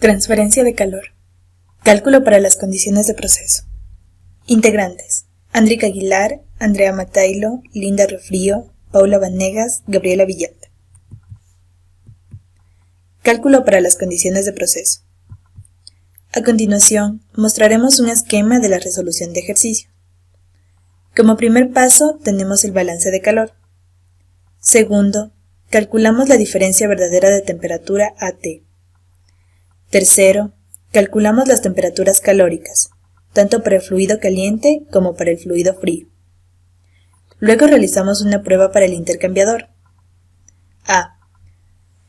Transferencia de calor. Cálculo para las condiciones de proceso. Integrantes: Andrica Aguilar, Andrea Matailo, Linda Refrío, Paula Vanegas, Gabriela Villalta. Cálculo para las condiciones de proceso. A continuación, mostraremos un esquema de la resolución de ejercicio. Como primer paso, tenemos el balance de calor. Segundo, calculamos la diferencia verdadera de temperatura AT. Tercero, calculamos las temperaturas calóricas, tanto para el fluido caliente como para el fluido frío. Luego realizamos una prueba para el intercambiador. A.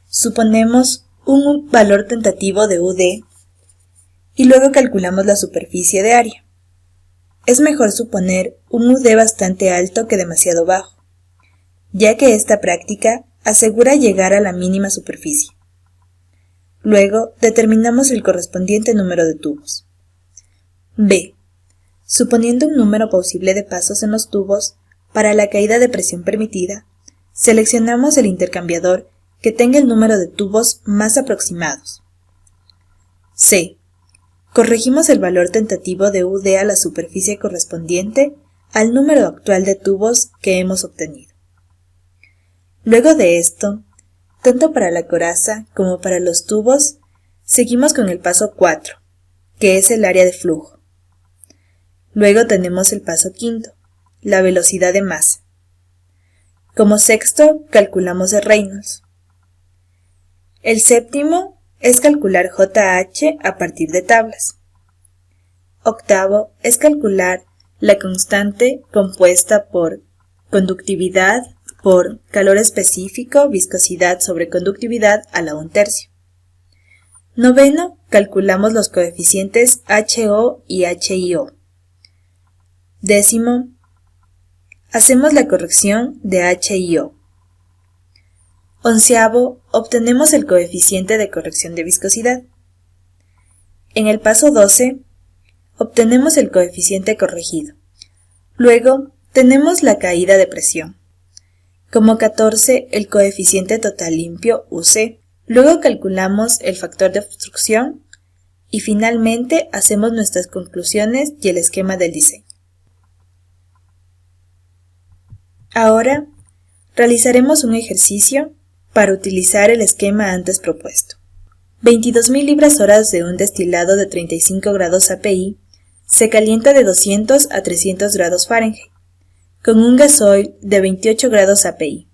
Suponemos un valor tentativo de UD y luego calculamos la superficie de área. Es mejor suponer un UD bastante alto que demasiado bajo, ya que esta práctica asegura llegar a la mínima superficie. Luego, determinamos el correspondiente número de tubos. B. Suponiendo un número posible de pasos en los tubos, para la caída de presión permitida, seleccionamos el intercambiador que tenga el número de tubos más aproximados. C. Corregimos el valor tentativo de UD a la superficie correspondiente al número actual de tubos que hemos obtenido. Luego de esto, tanto para la coraza como para los tubos, seguimos con el paso 4, que es el área de flujo. Luego tenemos el paso 5, la velocidad de masa. Como sexto, calculamos el Reynolds. El séptimo es calcular JH a partir de tablas. Octavo es calcular la constante compuesta por conductividad por calor específico, viscosidad sobre conductividad a la 1/3. Noveno, calculamos los coeficientes HO y HIO. Décimo, hacemos la corrección de HIO. Onceavo, obtenemos el coeficiente de corrección de viscosidad. En el paso 12, obtenemos el coeficiente corregido. Luego, tenemos la caída de presión. Como 14, el coeficiente total limpio UC. Luego calculamos el factor de obstrucción y finalmente hacemos nuestras conclusiones y el esquema del diseño. Ahora, realizaremos un ejercicio para utilizar el esquema antes propuesto. 22.000 libras-horas de un destilado de 35 grados API se calienta de 200 a 300 grados Fahrenheit. Con un gasoil de 28 grados API,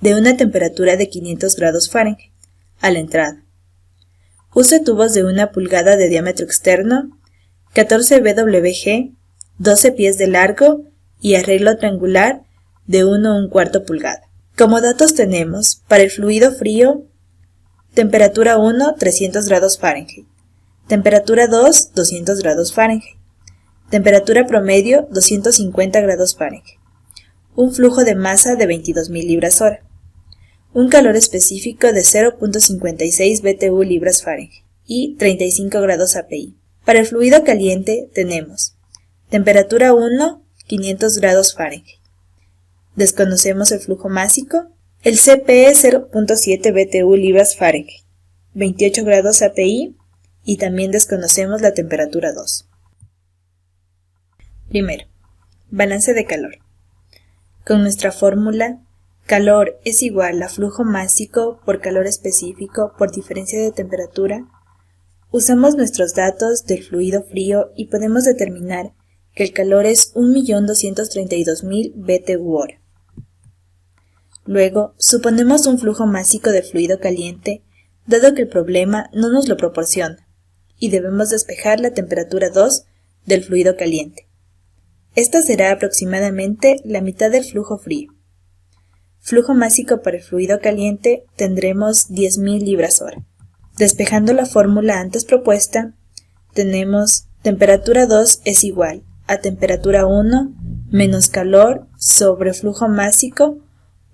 de una temperatura de 500 grados Fahrenheit, a la entrada. Use tubos de 1 pulgada de diámetro externo, 14 BWG, 12 pies de largo y arreglo triangular de 1/4 pulgada. Como datos tenemos, para el fluido frío, temperatura 1, 300 grados Fahrenheit, temperatura 2, 200 grados Fahrenheit, temperatura promedio, 250 grados Fahrenheit. Un flujo de masa de 22.000 libras-hora, un calor específico de 0.56 BTU libras Fahrenheit y 35 grados API. Para el fluido caliente tenemos temperatura 1, 500 grados Fahrenheit. Desconocemos el flujo másico, el CP es 0.7 BTU libras Fahrenheit, 28 grados API y también desconocemos la temperatura 2. Primero, balance de calor. Con nuestra fórmula, calor es igual a flujo másico por calor específico por diferencia de temperatura, usamos nuestros datos del fluido frío y podemos determinar que el calor es 1.232.000 BTU/hora. Luego, suponemos un flujo másico de fluido caliente, dado que el problema no nos lo proporciona, y debemos despejar la temperatura 2 del fluido caliente. Esta será aproximadamente la mitad del flujo frío. Flujo másico para el fluido caliente tendremos 10.000 libras-hora. Despejando la fórmula antes propuesta, tenemos temperatura 2 es igual a temperatura 1 menos calor sobre flujo másico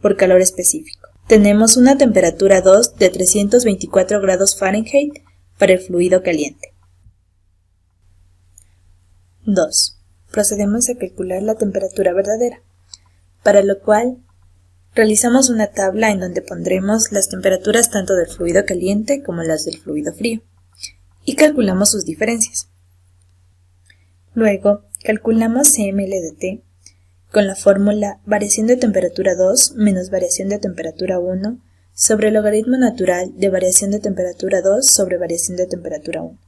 por calor específico. Tenemos una temperatura 2 de 324 grados Fahrenheit para el fluido caliente. 2. Procedemos a calcular la temperatura verdadera, para lo cual realizamos una tabla en donde pondremos las temperaturas tanto del fluido caliente como las del fluido frío, y calculamos sus diferencias. Luego, calculamos CML de T con la fórmula variación de temperatura 2 menos variación de temperatura 1 sobre el logaritmo natural de variación de temperatura 2 sobre variación de temperatura 1.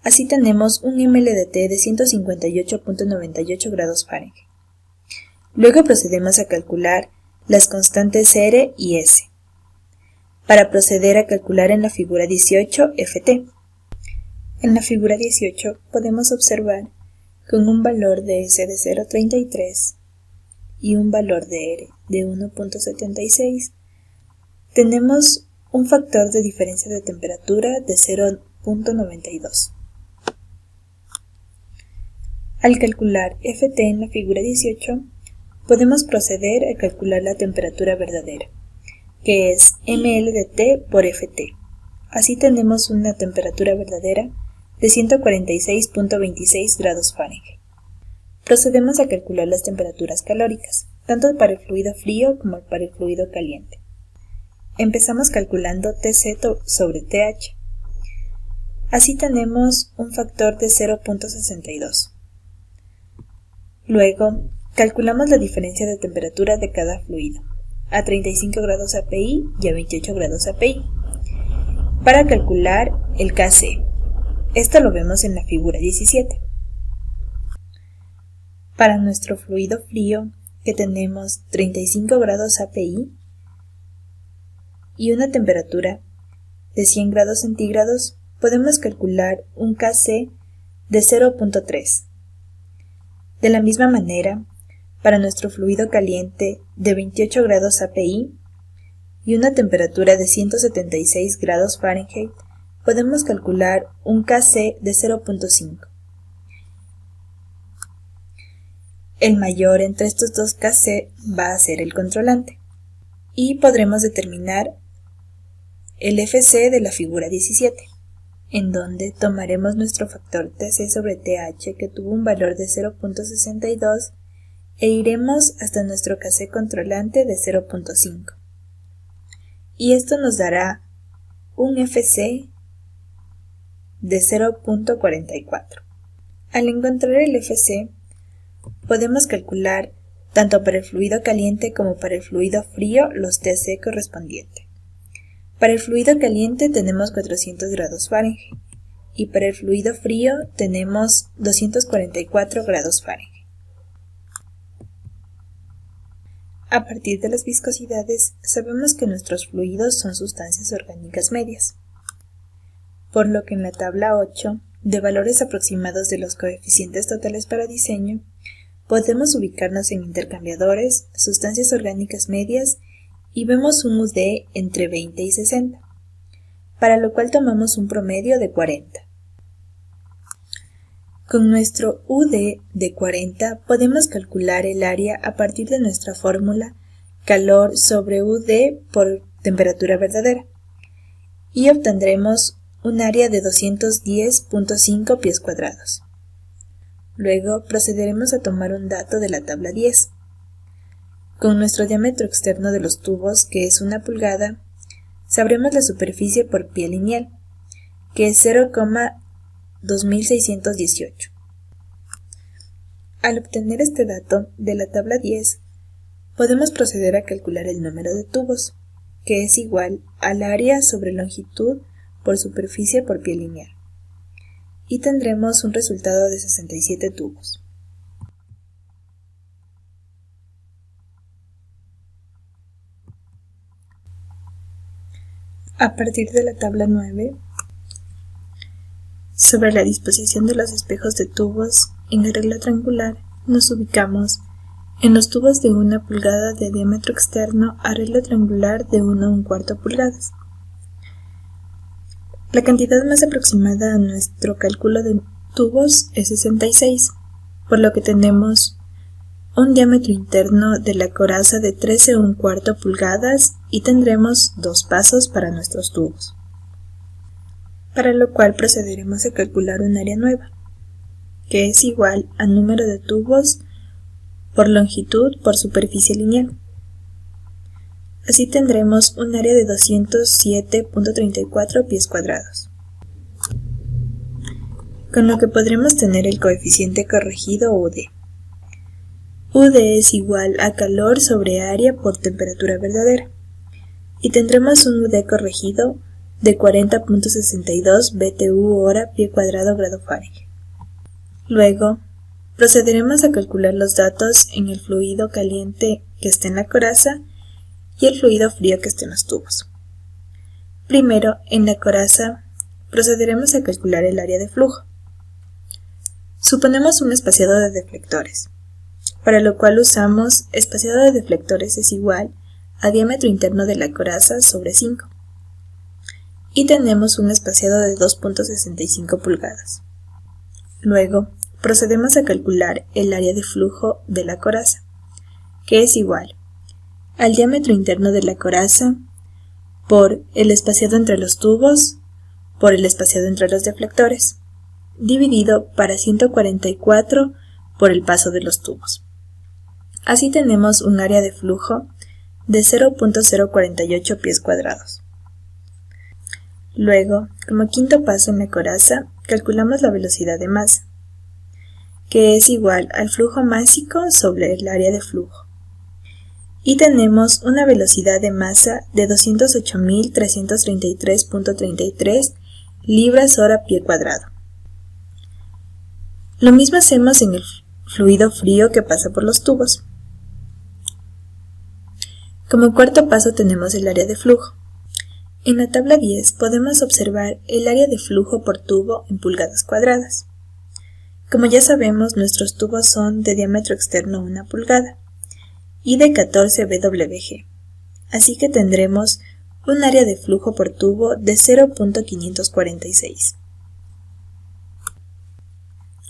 Así tenemos un ml de T de 158.98 grados Fahrenheit. Luego procedemos a calcular las constantes R y S, para proceder a calcular en la figura 18 Ft. En la figura 18 podemos observar con un valor de S de 0.33 y un valor de R de 1.76, tenemos un factor de diferencia de temperatura de 0.92. Al calcular Ft en la figura 18, podemos proceder a calcular la temperatura verdadera, que es ml de T por Ft. Así tenemos una temperatura verdadera de 146.26 grados Fahrenheit. Procedemos a calcular las temperaturas calóricas, tanto para el fluido frío como para el fluido caliente. Empezamos calculando Tc sobre Th. Así tenemos un factor de 0.62. Luego, calculamos la diferencia de temperatura de cada fluido, a 35 grados API y a 28 grados API, para calcular el Kc. Esto lo vemos en la figura 17. Para nuestro fluido frío, que tenemos 35 grados API y una temperatura de 100 grados centígrados, podemos calcular un Kc de 0.3. De la misma manera, para nuestro fluido caliente de 28 grados API y una temperatura de 176 grados Fahrenheit, podemos calcular un Kc de 0.5. El mayor entre estos dos Kc va a ser el controlante, y podremos determinar el Fc de la figura 17, en donde tomaremos nuestro factor Tc sobre Th, que tuvo un valor de 0.62, e iremos hasta nuestro Kc controlante de 0.5. Y esto nos dará un Fc de 0.44. Al encontrar el Fc, podemos calcular tanto para el fluido caliente como para el fluido frío los Tc correspondientes. Para el fluido caliente tenemos 400 grados Fahrenheit y para el fluido frío tenemos 244 grados Fahrenheit. A partir de las viscosidades, sabemos que nuestros fluidos son sustancias orgánicas medias, por lo que en la tabla 8, de valores aproximados de los coeficientes totales para diseño, podemos ubicarnos en intercambiadores, sustancias orgánicas medias, y vemos un UD entre 20 y 60, para lo cual tomamos un promedio de 40. Con nuestro UD de 40 podemos calcular el área a partir de nuestra fórmula calor sobre UD por temperatura verdadera, y obtendremos un área de 210.5 pies cuadrados. Luego procederemos a tomar un dato de la tabla 10. Con nuestro diámetro externo de los tubos, que es 1 pulgada, sabremos la superficie por pie lineal, que es 0,2618. Al obtener este dato de la tabla 10, podemos proceder a calcular el número de tubos, que es igual al área sobre longitud por superficie por pie lineal, y tendremos un resultado de 67 tubos. A partir de la tabla 9, sobre la disposición de los espejos de tubos en la regla triangular, nos ubicamos en los tubos de 1 pulgada de diámetro externo a regla triangular de 1 a 1/4 pulgadas. La cantidad más aproximada a nuestro cálculo de tubos es 66, por lo que tenemos un diámetro interno de la coraza de 13 1/4 pulgadas y tendremos 2 pasos para nuestros tubos, para lo cual procederemos a calcular un área nueva, que es igual al número de tubos por longitud por superficie lineal. Así tendremos un área de 207.34 pies cuadrados. con lo que podremos tener el coeficiente corregido UD. UD es igual a calor sobre área por temperatura verdadera, y tendremos un UD corregido de 40.62 BTU hora pie cuadrado grado Fahrenheit. Luego, procederemos a calcular los datos en el fluido caliente que está en la coraza y el fluido frío que está en los tubos. Primero, en la coraza, procederemos a calcular el área de flujo. Suponemos un espaciado de deflectores, para lo cual usamos espaciado de deflectores es igual a diámetro interno de la coraza sobre 5. Y tenemos un espaciado de 2.65 pulgadas. Luego, procedemos a calcular el área de flujo de la coraza, que es igual al diámetro interno de la coraza por el espaciado entre los tubos por el espaciado entre los deflectores, dividido para 144 por el paso de los tubos. Así tenemos un área de flujo de 0.048 pies cuadrados. Luego, como quinto paso en la coraza, calculamos la velocidad de masa, que es igual al flujo másico sobre el área de flujo. Y tenemos una velocidad de masa de 208.333.33 libras hora pie cuadrado. Lo mismo hacemos en el fluido frío que pasa por los tubos. Como cuarto paso tenemos el área de flujo. En la tabla 10 podemos observar el área de flujo por tubo en pulgadas cuadradas. Como ya sabemos, nuestros tubos son de diámetro externo 1 pulgada y de 14 BWG, así que tendremos un área de flujo por tubo de 0.546.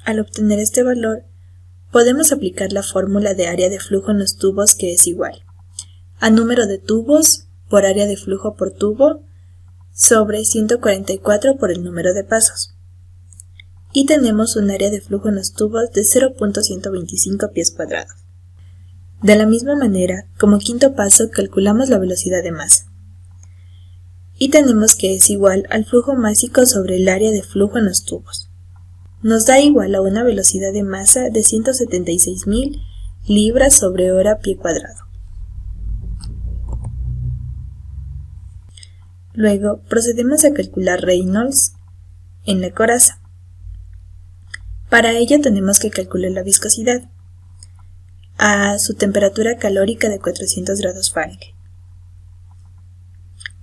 Al obtener este valor, podemos aplicar la fórmula de área de flujo en los tubos, que es igual a número de tubos por área de flujo por tubo sobre 144 por el número de pasos. Y tenemos un área de flujo en los tubos de 0.125 pies cuadrados. De la misma manera, como quinto paso, calculamos la velocidad de masa. Y tenemos que es igual al flujo másico sobre el área de flujo en los tubos. Nos da igual a una velocidad de masa de 176.000 libras sobre hora pie cuadrado. Luego, procedemos a calcular Reynolds en la coraza. Para ello tenemos que calcular la viscosidad a su temperatura calórica de 400 grados Fahrenheit,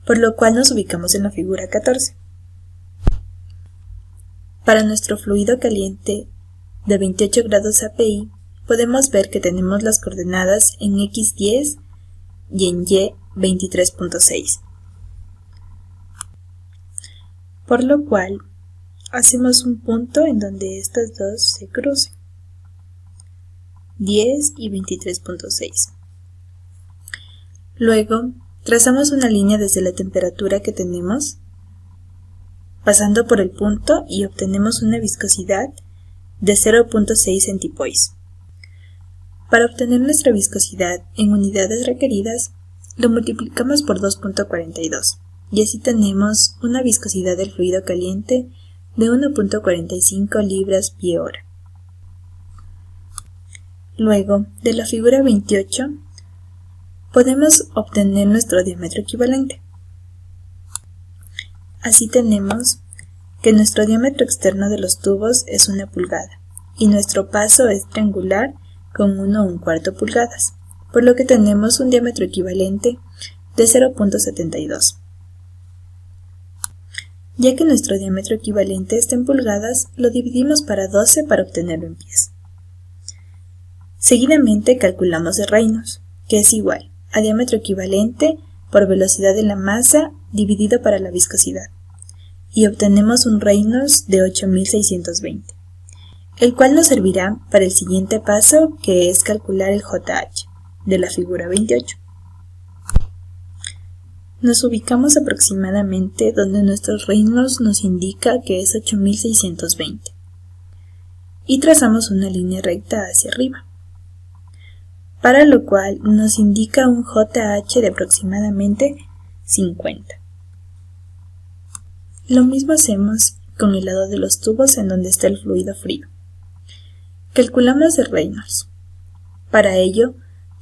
por lo cual nos ubicamos en la figura 14. Para nuestro fluido caliente de 28 grados API, podemos ver que tenemos las coordenadas en X10 y en Y 23.6, por lo cual hacemos un punto en donde estas dos se crucen, 10 y 23.6. Luego, trazamos una línea desde la temperatura que tenemos, pasando por el punto, y obtenemos una viscosidad de 0.6 centipoise. Para obtener nuestra viscosidad en unidades requeridas, lo multiplicamos por 2.42, y así tenemos una viscosidad del fluido caliente de 1.45 libras pie hora. Luego, de la figura 28, podemos obtener nuestro diámetro equivalente. Así tenemos que nuestro diámetro externo de los tubos es 1 pulgada y nuestro paso es triangular con 1/4 pulgadas, por lo que tenemos un diámetro equivalente de 0.72. Ya que nuestro diámetro equivalente está en pulgadas, lo dividimos para 12 para obtenerlo en pies. Seguidamente calculamos el Reynolds, que es igual a diámetro equivalente por velocidad de la masa dividido para la viscosidad, y obtenemos un Reynolds de 8620, el cual nos servirá para el siguiente paso, que es calcular el JH de la figura 28. Nos ubicamos aproximadamente donde nuestro Reynolds nos indica que es 8620, y trazamos una línea recta hacia arriba, para lo cual nos indica un JH de aproximadamente 50. Lo mismo hacemos con el lado de los tubos en donde está el fluido frío. Calculamos el Reynolds. Para ello,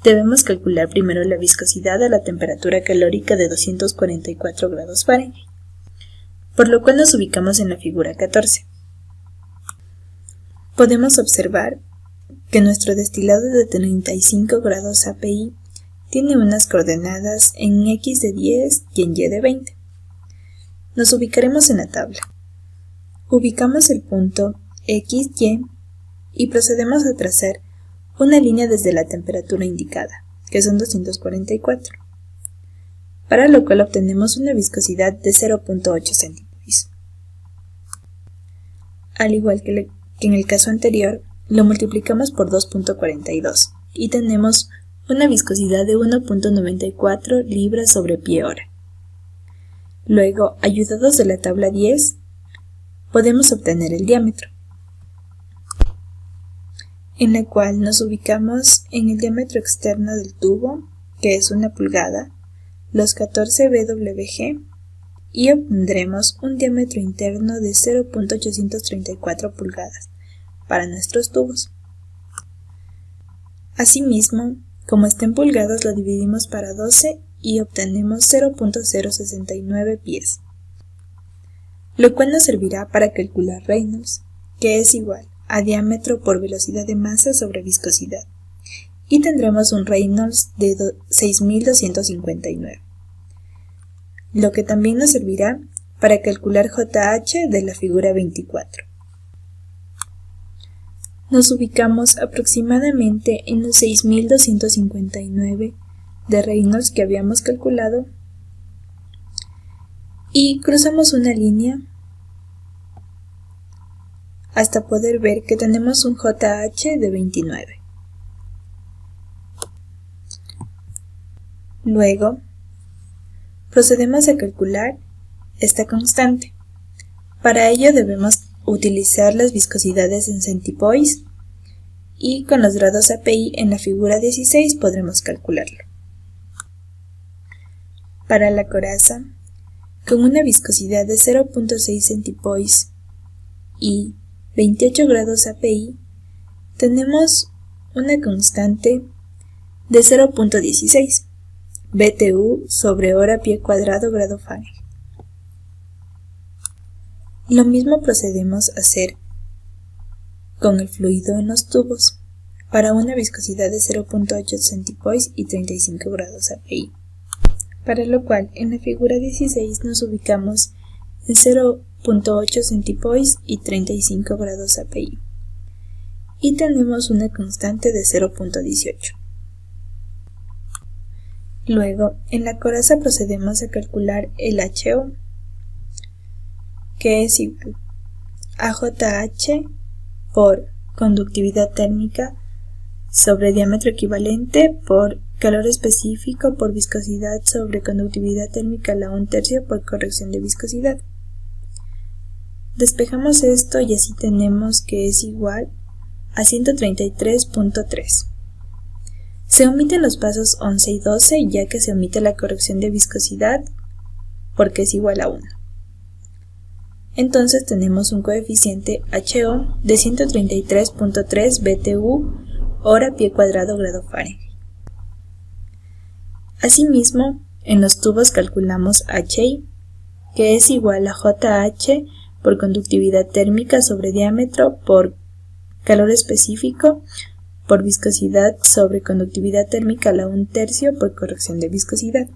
debemos calcular primero la viscosidad a la temperatura calórica de 244 grados Fahrenheit, por lo cual nos ubicamos en la figura 14. Podemos observar que nuestro destilado de 35 grados API tiene unas coordenadas en X de 10 y en Y de 20. Nos ubicaremos en la tabla. Ubicamos el punto XY y procedemos a trazar una línea desde la temperatura indicada, que son 244, para lo cual obtenemos una viscosidad de 0.8 centipoise. Al igual que en el caso anterior, lo multiplicamos por 2.42 y tenemos una viscosidad de 1.94 libras sobre pie hora. Luego, ayudados de la tabla 10, podemos obtener el diámetro, en la cual nos ubicamos en el diámetro externo del tubo, que es 1 pulgada, los 14 BWG, y obtendremos un diámetro interno de 0.834 pulgadas para nuestros tubos. Asimismo, como está en pulgadas, lo dividimos para 12 y obtenemos 0.069 pies, lo cual nos servirá para calcular Reynolds, que es igual a diámetro por velocidad de masa sobre viscosidad, y tendremos un Reynolds de 6259, lo que también nos servirá para calcular JH de la figura 24. Nos ubicamos aproximadamente en los 6259 de Reynolds que habíamos calculado y cruzamos una línea hasta poder ver que tenemos un JH de 29. Luego, procedemos a calcular esta constante. Para ello debemos utilizar las viscosidades en centipoise y con los grados API en la figura 16 podremos calcularlo. Para la coraza, con una viscosidad de 0.6 centipoise y 28 grados API, tenemos una constante de 0.16 BTU sobre hora pie cuadrado grado Fahrenheit. Lo mismo procedemos a hacer con el fluido en los tubos, para una viscosidad de 0.8 centipoise y 35 grados API, para lo cual en la figura 16 nos ubicamos en 0.8 centipoise y 35 grados API, y tenemos una constante de 0.18. Luego, en la coraza procedemos a calcular el HO, que es igual a JH por conductividad térmica sobre diámetro equivalente por calor específico por viscosidad sobre conductividad térmica a la 1/3 por corrección de viscosidad. Despejamos esto y así tenemos que es igual a 133.3. Se omiten los pasos 11 y 12 ya que se omite la corrección de viscosidad porque es igual a 1. Entonces tenemos un coeficiente HO de 133.3 BTU hora pie cuadrado grado Fahrenheit. Asimismo, en los tubos calculamos HI, que es igual a JH por conductividad térmica sobre diámetro por calor específico por viscosidad sobre conductividad térmica a la 1/3 por corrección de viscosidad.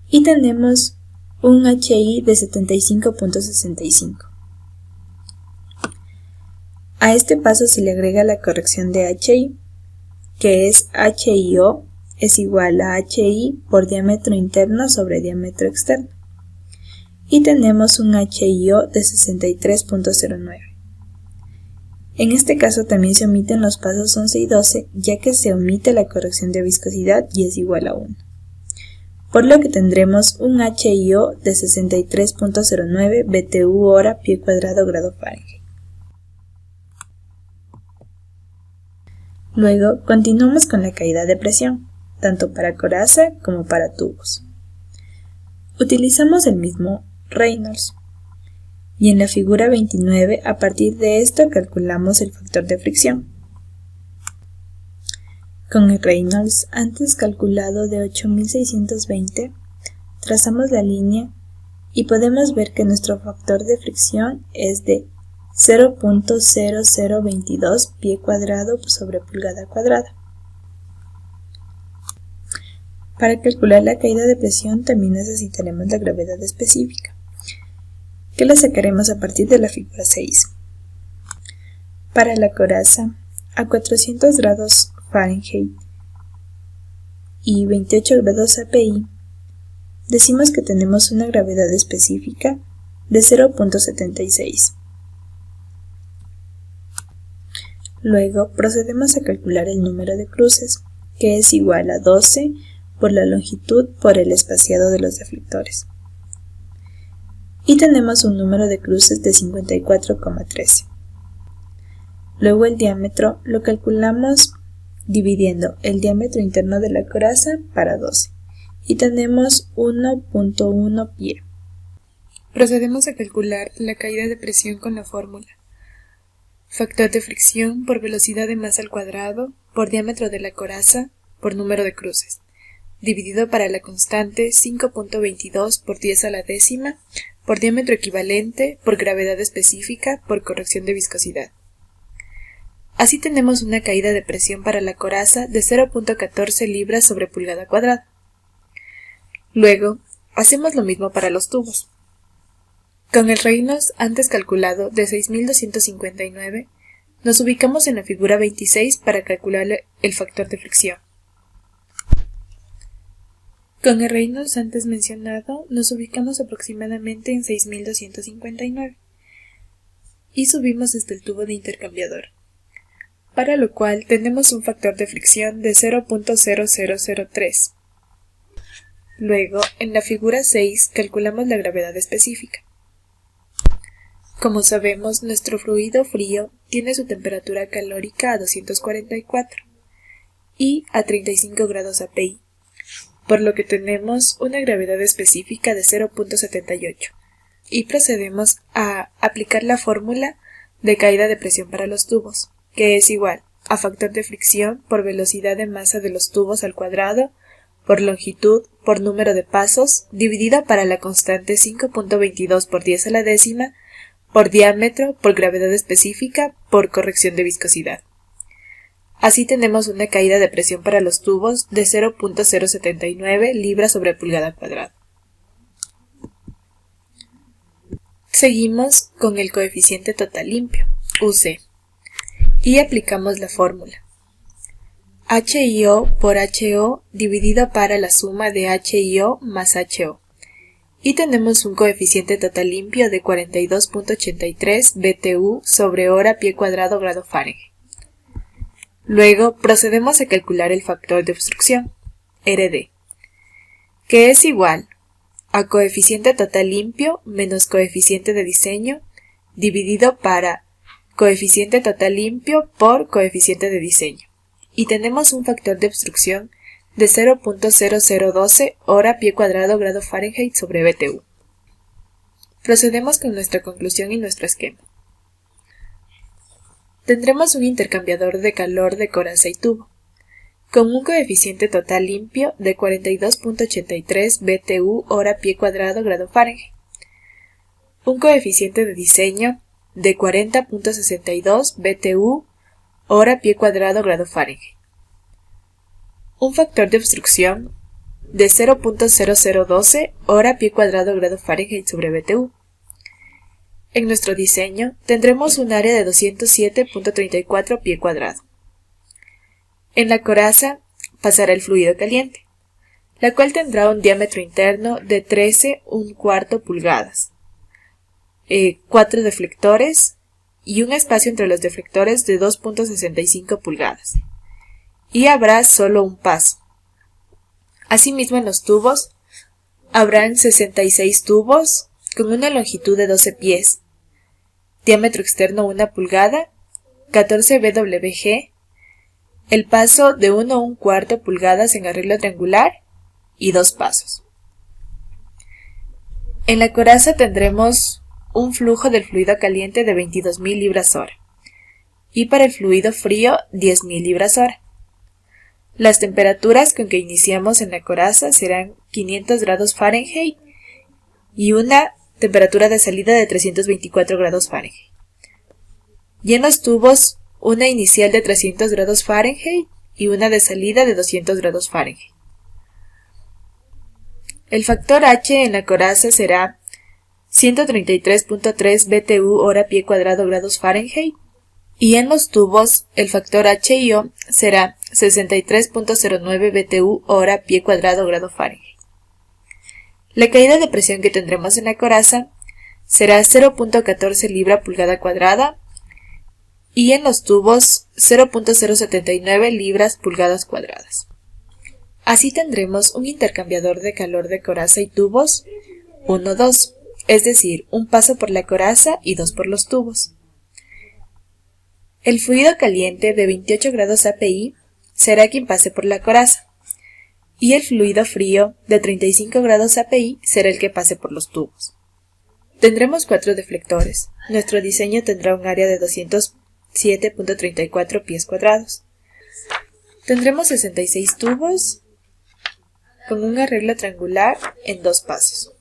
Y tenemos un HI de 75.65. A este paso se le agrega la corrección de HI, que es HIO es igual a HI por diámetro interno sobre diámetro externo. Y tenemos un HIO de 63.09. En este caso también se omiten los pasos 11 y 12, ya que se omite la corrección de viscosidad y es igual a 1. Por lo que tendremos un HIO de 63.09 BTU hora pie cuadrado grado Fahrenheit. Luego continuamos con la caída de presión, tanto para coraza como para tubos. Utilizamos el mismo Reynolds, Y en la figura 29, a partir de esto calculamos el factor de fricción. Con el Reynolds antes calculado de 8620, trazamos la línea y podemos ver que nuestro factor de fricción es de 0.0022 pie cuadrado sobre pulgada cuadrada. Para calcular la caída de presión también necesitaremos la gravedad específica, que la sacaremos a partir de la figura 6. Para la coraza, a 400 grados Fahrenheit y 28 grados API, decimos que tenemos una gravedad específica de 0.76. Luego procedemos a calcular el número de cruces, que es igual a 12 por la longitud por el espaciado de los deflectores. Y tenemos un número de cruces de 54,13. Luego el diámetro lo calculamos dividiendo el diámetro interno de la coraza para 12 y tenemos 1.1 pie. Procedemos a calcular la caída de presión con la fórmula: factor de fricción por velocidad de masa al cuadrado por diámetro de la coraza por número de cruces, dividido para la constante 5.22 por 10 a la décima por diámetro equivalente por gravedad específica por corrección de viscosidad. Así tenemos una caída de presión para la coraza de 0.14 libras sobre pulgada cuadrada. Luego, hacemos lo mismo para los tubos. Con el Reynolds antes calculado de 6259, nos ubicamos en la figura 26 para calcular el factor de fricción. Con el Reynolds antes mencionado, nos ubicamos aproximadamente en 6259 y subimos desde el tubo de intercambiador, para lo cual tenemos un factor de fricción de 0.0003. Luego, en la figura 6, calculamos la gravedad específica. Como sabemos, nuestro fluido frío tiene su temperatura calórica a 244 y a 35 grados API, por lo que tenemos una gravedad específica de 0.78, y procedemos a aplicar la fórmula de caída de presión para los tubos, que es igual a factor de fricción por velocidad de masa de los tubos al cuadrado por longitud por número de pasos dividida para la constante 5.22 por 10 a la décima por diámetro por gravedad específica por corrección de viscosidad. Así tenemos una caída de presión para los tubos de 0.079 libras sobre pulgada cuadrada. Seguimos con el coeficiente total limpio, UC, y aplicamos la fórmula HIO por HO dividido para la suma de HIO más HO, y tenemos un coeficiente total limpio de 42.83 BTU sobre hora pie cuadrado grado Fahrenheit. Luego procedemos a calcular el factor de obstrucción, RD, que es igual a coeficiente total limpio menos coeficiente de diseño dividido para coeficiente total limpio por coeficiente de diseño, y tenemos un factor de obstrucción de 0.0012 hora pie cuadrado grado Fahrenheit sobre BTU. Procedemos con nuestra conclusión y nuestro esquema. Tendremos un intercambiador de calor de coraza y tubo, con un coeficiente total limpio de 42.83 BTU hora pie cuadrado grado Fahrenheit, un coeficiente de diseño de 40.62 BTU hora pie cuadrado grado Fahrenheit, un factor de obstrucción de 0.0012 hora pie cuadrado grado Fahrenheit sobre BTU. En nuestro diseño tendremos un área de 207.34 pie cuadrado. En la coraza pasará el fluido caliente, la cual tendrá un diámetro interno de 13,1 pulgadas, 4 deflectores y un espacio entre los deflectores de 2.65 pulgadas. Y habrá solo un paso. Asimismo, en los tubos habrán 66 tubos con una longitud de 12 pies, diámetro externo 1 pulgada, 14 BWG, el paso de 1,1 pulgadas en arreglo triangular y 2 pasos. En la coraza tendremos un flujo del fluido caliente de 22.000 libras/hora y para el fluido frío 10.000 libras/hora. Las temperaturas con que iniciamos en la coraza serán 500 grados Fahrenheit y una temperatura de salida de 324 grados Fahrenheit. Y en los tubos, una inicial de 300 grados Fahrenheit y una de salida de 200 grados Fahrenheit. El factor H en la coraza será 133.3 BTU hora pie cuadrado grados Fahrenheit y en los tubos el factor HIO será 63.09 BTU hora pie cuadrado grado Fahrenheit. La caída de presión que tendremos en la coraza será 0.14 libra pulgada cuadrada y en los tubos 0.079 libras pulgadas cuadradas. Así tendremos un intercambiador de calor de coraza y tubos 1-2, es decir, un paso por la coraza y 2 por los tubos. El fluido caliente de 28 grados API será quien pase por la coraza, y el fluido frío de 35 grados API será el que pase por los tubos. Tendremos 4 deflectores. Nuestro diseño tendrá un área de 207.34 pies cuadrados. Tendremos 66 tubos con un arreglo triangular en 2 pasos.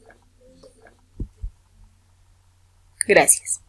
Gracias.